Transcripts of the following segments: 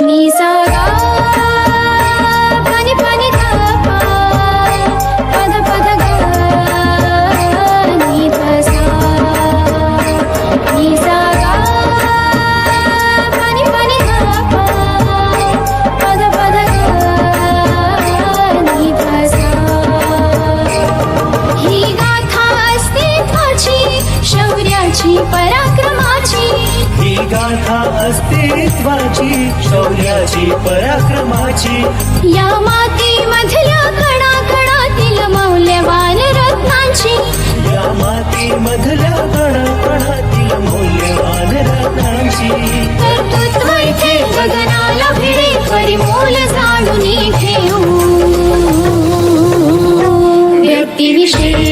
नि सा गा पनि पनि धा पा पद पद गा नि ध सा नि सा गा पनि पनि धा पा पद पद गा नि ध सा ही गाथा अस्तित्वाची शौर्याची पराक्रमाची ही गाथा अस्तित्वाची शौर्याची पराक्रमाची या मातीमधल्या कणाकणातील मौल्यवान रत्नांची या मातीमधल्या कणाकणातील मौल्यवान रत्नांची कर्तृत्व इथे गगनाला भिडे परिमोल जाणून घेऊ व्यक्तिविशेष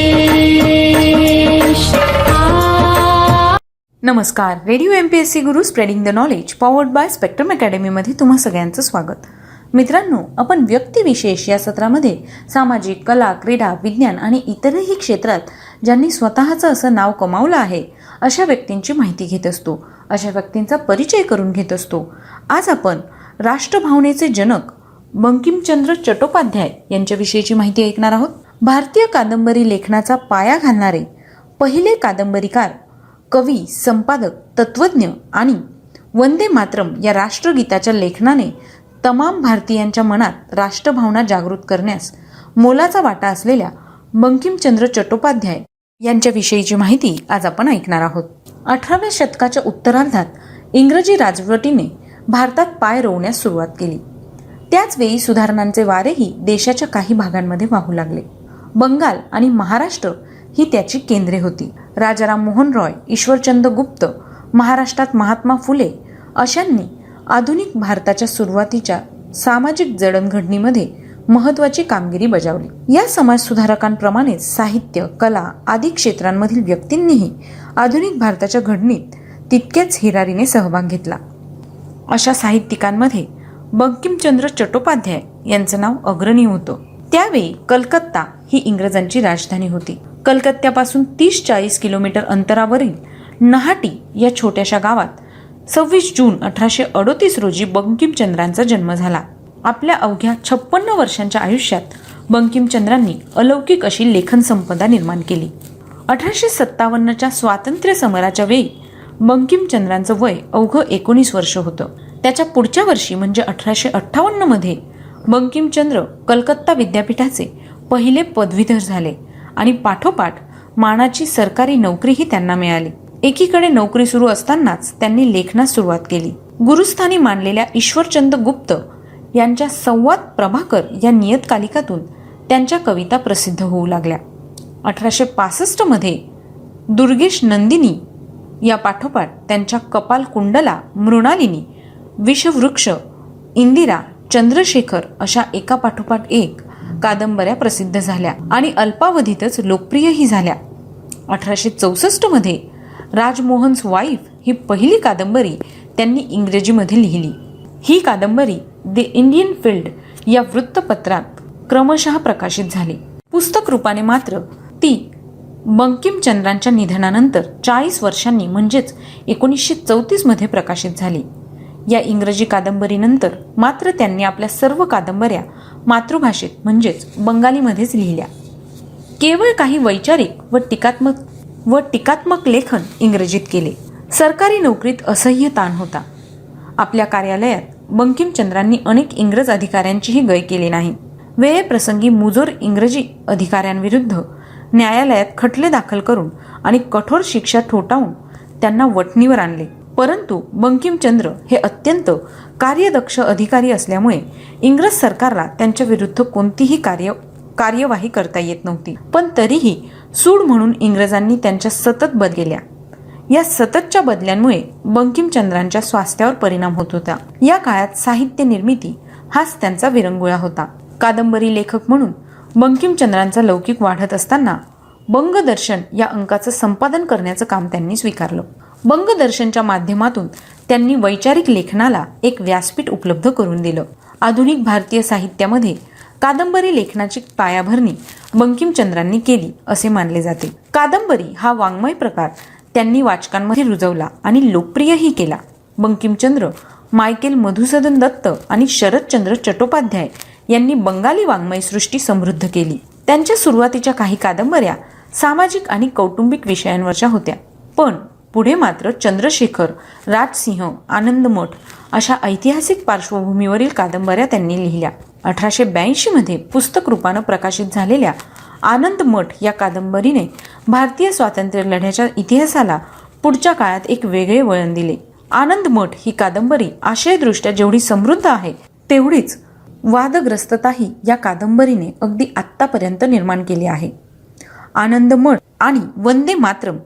नमस्कार. Radio MPSC Guru spreading the knowledge powered by spectrum अकॅडमीमध्ये तुम्हा सगळ्यांचं स्वागत. मित्रांनो, आपण व्यक्तिविशेष या सत्रामध्ये सामाजिक, कला, क्रीडा, विज्ञान आणि इतरही क्षेत्रात ज्यांनी स्वतःचं असं नाव कमावलं आहे अशा व्यक्तींची माहिती घेत असतो, अशा व्यक्तींचा परिचय करून घेत असतो. आज आपण राष्ट्रभावनेचे जनक बंकिमचंद्र चट्टोपाध्याय यांच्याविषयीची माहिती ऐकणार आहोत. भारतीय कादंबरी लेखनाचा पाया घालणारे पहिले कादंबरीकार, कवी, संपादक, तत्वज्ञ आणि वंदे मातरम या राष्ट्रगीताच्या लेखनाने तमाम भारतीयांच्या मनात राष्ट्रभावना जागृत करण्यास मोलाचा वाटा असलेल्या बंकिमचंद्र चट्टोपाध्याय यांच्याविषयीची माहिती आज आपण ऐकणार आहोत. 18व्या शतकाच्या उत्तरार्धात इंग्रजी राजवटीने भारतात पाय रोवण्यास सुरुवात केली. त्याचवेळी सुधारणांचे वारेही देशाच्या काही भागांमध्ये वाहू लागले. बंगाल आणि महाराष्ट्र ही त्याची केंद्रे होती. राजाराम मोहन रॉय, ईश्वरचंद्र गुप्त, महाराष्ट्रात महात्मा फुले अशांनी आधुनिक भारताच्या सुरुवातीच्या सामाजिक जडणघडणीमध्ये महत्त्वाची कामगिरी बजावली. या समाजसुधारकांप्रमाणेच साहित्य, कला आदी क्षेत्रांमधील व्यक्तींनीही आधुनिक भारताच्या घडणीत तितक्याच हिरारीने सहभाग घेतला. अशा साहित्यिकांमध्ये बंकिमचंद्र चट्टोपाध्याय यांचं नाव अग्रणी होतं. त्यावेळी कलकत्ता ही इंग्रजांची राजधानी होती. कलकत्त्यापासून 30-40 किलोमीटर अंतरावरील नहाटी या छोट्याशा गावात 26 जून 1838 रोजी बंकिमचंद्रांचा जन्म झाला. आपल्या अवघ्या 56 वर्षांच्या आयुष्यात बंकिमचंद्रांनी अलौकिक अशी लेखन संपदा निर्माण केली. 1857च्या स्वातंत्र्य समराच्या वेळी बंकिमचंद्रांचं वय अवघं 19 वर्ष होतं. त्याच्या पुढच्या वर्षी म्हणजे 1858 मध्ये बंकिमचंद्र कलकत्ता विद्यापीठाचे पहिले पदवीधर झाले आणि पाठोपाठ मानाची सरकारी नोकरीही त्यांना मिळाली. एकीकडे नोकरी सुरू असतानाच त्यांनी लेखनास सुरुवात केली. गुरुस्थानी मानलेल्या ईश्वरचंद्र गुप्त यांच्या संवाद प्रभाकर या नियतकालिकातून त्यांच्या कविता प्रसिद्ध होऊ लागल्या. 1865 मध्ये दुर्गेश नंदिनी या पाठोपाठ त्यांच्या कपाल कुंडला, मृणालिनी, विषवृक्ष, इंदिरा, चंद्रशेखर अशा एका पाठोपाठ एक कादंबऱ्या प्रसिद्ध झाल्या आणि अल्पावधीतच लोकप्रियही झाल्या. 1864 मध्ये राजमोहन्स वाईफ ही पहिली कादंबरी त्यांनी इंग्रजीमध्ये लिहिली. ही कादंबरी द इंडियन फील्ड या वृत्तपत्रात क्रमशः प्रकाशित झाली. पुस्तक रूपाने मात्र ती बंकिमचंद्रांच्या निधनानंतर 40 वर्षांनी म्हणजेच 1934 मध्ये प्रकाशित झाली. या इंग्रजी कादंबरीनंतर मात्र त्यांनी आपल्या सर्व कादंबऱ्या मातृभाषेत म्हणजेच बंगालीमध्येच लिहिल्या. केवळ काही वैचारिक व टीकात्मक लेखन इंग्रजीत केले. सरकारी नोकरीत असह्य ताण होता. आपल्या कार्यालयात बंकिमचंद्रांनी अनेक इंग्रज अधिकाऱ्यांचीही गय केली नाही. वेळेप्रसंगी मुजोर इंग्रजी अधिकाऱ्यांविरुद्ध न्यायालयात खटले दाखल करून आणि कठोर शिक्षा ठोठावून त्यांना वठणीवर आणले. परंतु बंकिमचंद्र हे अत्यंत कार्यदक्ष अधिकारी असल्यामुळे इंग्रज सरकारला त्यांच्या विरुद्ध कोणतीही कार्यवाही करता येत नव्हती. पण तरीही सूड म्हणून इंग्रजांनी त्यांच्या सतत बदल्या. या सततच्या बदल्यांमुळे बंकिमचंद्रांच्या स्वास्थ्यावर परिणाम होत होता. या काळात साहित्य निर्मिती हाच त्यांचा विरंगुळा होता. कादंबरी लेखक म्हणून बंकिमचंद्रांचा लौकिक वाढत असताना बंगदर्शन या अंकाचं संपादन करण्याचं काम त्यांनी स्वीकारलं. बंगदर्शनच्या माध्यमातून त्यांनी वैचारिक लेखनाला एक व्यासपीठ उपलब्ध करून दिलं. आधुनिक भारतीय साहित्यामध्ये कादंबरी लेखनाची पायाभरणी बंकिमचंद्रांनी केली असे मानले जाते. कादंबरी हा वाङ्मय प्रकार त्यांनी वाचकांमध्ये रुजवला आणि लोकप्रियही केला. बंकिमचंद्र मायकेल मधुसूदन दत्त आणि शरदचंद्र चट्टोपाध्याय यांनी बंगाली वाङ्मयसृष्टी समृद्ध केली. त्यांच्या सुरुवातीच्या काही कादंबऱ्या सामाजिक आणि कौटुंबिक विषयांवरच्या होत्या, पण पुढे मात्र चंद्रशेखर, राजसिंह, आनंदमठ अशा ऐतिहासिक पार्श्वभूमीवरील कादंबऱ्या त्यांनी लिहिल्या. 1882 मध्ये पुस्तक रूपानं प्रकाशित झालेल्या आनंदमठ या कादंबरीने भारतीय स्वातंत्र्य लढ्याच्या इतिहासाला पुढच्या काळात एक वेगळे वळण दिले. आनंदमठ ही कादंबरी आशयदृष्ट्या जेवढी समृद्ध आहे तेवढीच वादग्रस्तताही या कादंबरीने अगदी आत्तापर्यंत निर्माण केली आहे. आनंदमठ आणि वंदे मातरम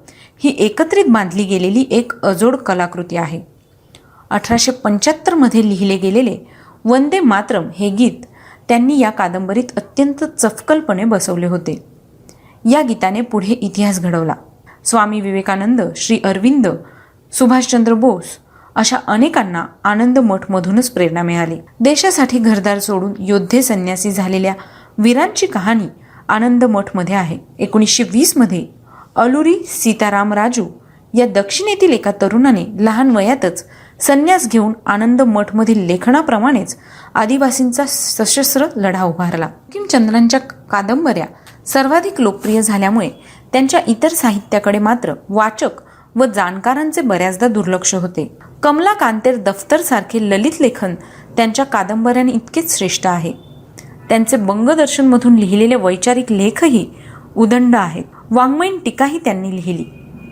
ही एकत्रित बांधली गेलेली एक अजोड कलाकृती आहे. 1875 मध्ये लिहिले गेलेले वंदे मातरम हे गीत त्यांनी या कादंबरीत अत्यंत चपखलपणे बसवले होते. या गीताने पुढे इतिहास घडवला. स्वामी विवेकानंद, श्री अरविंद, सुभाषचंद्र बोस अशा अनेकांना आनंदमठमधूनच प्रेरणा मिळाली. देशासाठी घरदार सोडून योद्धे संन्यासी झालेल्या वीरांची कहाणी आनंदमठमध्ये आहे. 1920 मध्ये अलुरी सीताराम राजू या दक्षिणेतील एका तरुणाने लहान वयातच संन्यास घेऊन आनंदमठमधील लेखनाप्रमाणेच आदिवासींचा सशस्त्र लढा उभारला. बंकिमचंद्रांच्या कादंबऱ्या सर्वाधिक लोकप्रिय झाल्यामुळे त्यांच्या इतर साहित्याकडे मात्र वाचक व जाणकारांचे बऱ्याचदा दुर्लक्ष होते. कमला कांतेर दफ्तर सारखे ललित लेखन त्यांच्या कादंबऱ्यांनी इतकेच श्रेष्ठ आहे. त्यांचे बंगदर्शनमधून लिहिलेले वैचारिक लेखही उदंड आहेत. वाङ्मयीन टीकाही त्यांनी लिहिली.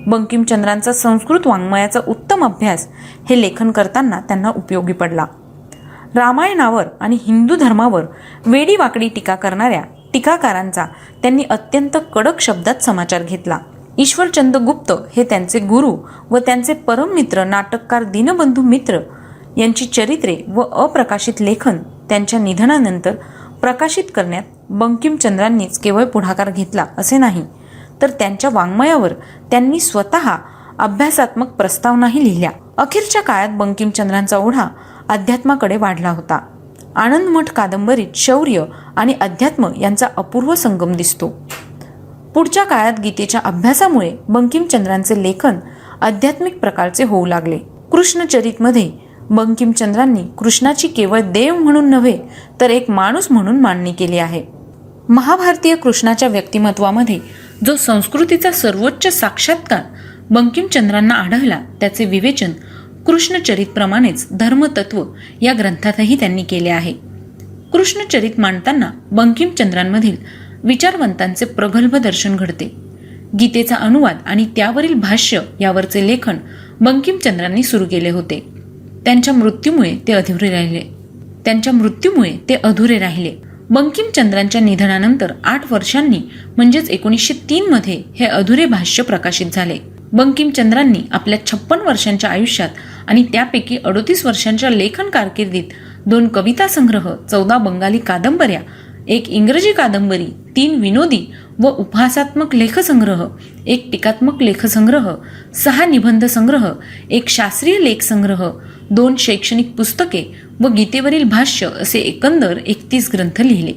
बंकिमचंद्रांचा संस्कृत वाङ्मयाचा उत्तम अभ्यास हे लेखन करताना त्यांना उपयोगी पडला. रामायणावर आणि हिंदू धर्मावर वेडीवाकडी टीका करणाऱ्या टीकाकारांचा त्यांनी अत्यंत कडक शब्दात समाचार घेतला. ईश्वरचंद गुप्त हे त्यांचे गुरु व त्यांचे परममित्र नाटककार दीनबंधू मित्र यांची चरित्रे व अप्रकाशित लेखन त्यांच्या निधनानंतर प्रकाशित करण्यात बंकिमचंद्रांनीच केवळ पुढाकार घेतला असे नाही, तर त्यांच्या वाङ्मयावर त्यांनी स्वतः अभ्यासात्मक प्रस्तावनाही लिहिल्या. अखेरच्या काळात बंकिमचंद्रांचा ओढा अध्यात्माकडे वाढला होता. आनंदमठ कादंबरीत शौर्य आणि अध्यात्म यांचा अपूर्व संगम दिसतो. पुढच्या काळात गीतेच्या अभ्यासामुळे बंकिमचंद्रांचे लेखन आध्यात्मिक प्रकारचे होऊ लागले. कृष्णचरितमध्ये बंकिमचंद्रांनी कृष्णाची केवळ देव म्हणून नव्हे तर एक माणूस म्हणून मांडणी केली आहे. महाभारतीय कृष्णाच्या व्यक्तिमत्वामध्ये जो संस्कृतीचा सर्वोच्च साक्षात्कार बंकिमचंद्रांना आढळला त्याचे विवेचन कृष्णचरितप्रमाणेच धर्मतत्व या ग्रंथातही त्यांनी केले आहे. कृष्णचरित मांडताना बंकिमचंद्रांमधील विचारवंतांचे प्रगल्भ दर्शन घडते. गीतेचा अनुवाद आणि त्यावरील भाष्य यावरचे लेखन बंकिमचंद्रांनी सुरू केले होते. त्यांच्या मृत्यूमुळे ते अधुरे राहिले. बंकिमचंद्रांच्या निधनानंतर 8 वर्षांनी म्हणजेच 1903 मध्ये हे अधुरे भाष्य प्रकाशित झाले. बंकिमचंद्रांनी आपल्या 56 वर्षांच्या आयुष्यात आणि त्यापैकी 38 वर्षांच्या लेखन कारकिर्दीत 2 कविता संग्रह, 14 बंगाली कादंबऱ्या, 1 इंग्रजी कादंबरी, 3 विनोदी व उपहासात्मक लेखसंग्रह, 1 टीकात्मक लेखसंग्रह, 6 निबंध संग्रह, 1 शास्त्रीय लेख संग्रह, 2 शैक्षणिक पुस्तके व गीतेवरील भाष्य असे एकंदर 31 ग्रंथ लिहिले.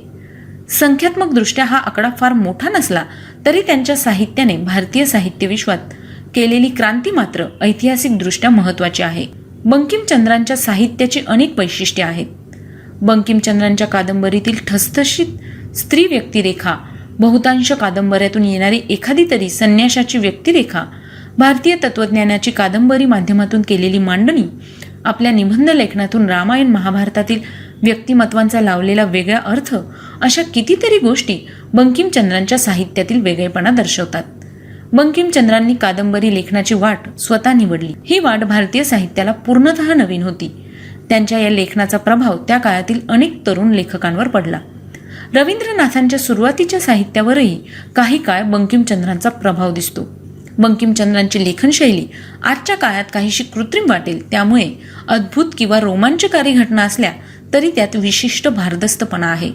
संख्यात्मकदृष्ट्या हा आकडा फार मोठा नसला तरी त्यांच्या साहित्याने भारतीय साहित्य विश्वात केलेली क्रांती मात्र ऐतिहासिकदृष्ट्या महत्त्वाची आहे. बंकिमचंद्रांच्या साहित्याची अनेक वैशिष्ट्ये आहेत. बंकिमचंद्रांच्या कादंबरीतील ठसठशीत स्त्री व्यक्तिरेखा, बहुतांश कादंबऱ्यातून येणारी एखादी तरी संन्याशाची व्यक्तिरेखा, भारतीय तत्वज्ञानाची कादंबरी माध्यमातून केलेली मांडणी, आपल्या निबंध लेखनातून रामायण महाभारतातील व्यक्तिमत्वांचा लावलेला वेगळा अर्थ अशा कितीतरी गोष्टी बंकिमचंद्रांच्या साहित्यातील वेगळेपणा दर्शवतात. बंकिमचंद्रांनी कादंबरी लेखनाची वाट स्वतः निवडली. ही वाट भारतीय साहित्याला पूर्णतः नवीन होती. त्यांच्या या लेखनाचा प्रभाव त्या काळातील अनेक तरुण लेखकांवर पडला. रवींद्रनाथांच्या सुरुवातीच्या साहित्यावरही काही काळ बंकिमचंद्रांचा प्रभाव दिसतो. बंकिमचंद्रांची लेखनशैली आजच्या काळात काहीशी कृत्रिम वाटेल, त्यामुळे अद्भुत किंवा रोमांचकारी घटना असल्या तरी त्यात विशिष्ट भारदस्तपणा आहे.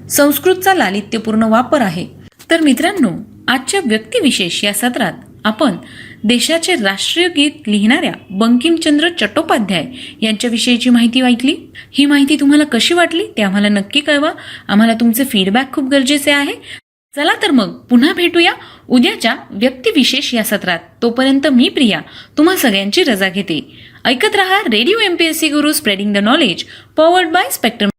संस्कृतचा लालित्यपूर्ण वापर आहे. तर मित्रांनो, आजच्या व्यक्तिविशेष या सत्रात आपण देशाचे राष्ट्रीय गीत लिहिणाऱ्या बंकिमचंद्र चट्टोपाध्याय यांच्याविषयीची माहिती ऐकली. ही माहिती तुम्हाला कशी वाटली ते आम्हाला नक्की कळवा. आम्हाला तुमचे फीडबॅक खूप गरजेचे आहे. चला तर मग पुन्हा भेटूया उद्याच्या व्यक्तिविशेष या सत्रात. तोपर्यंत मी प्रिया तुम्हा सगळ्यांची रजा घेते. ऐकत रहा radio MPSC Guru spreading the knowledge powered by spectrum.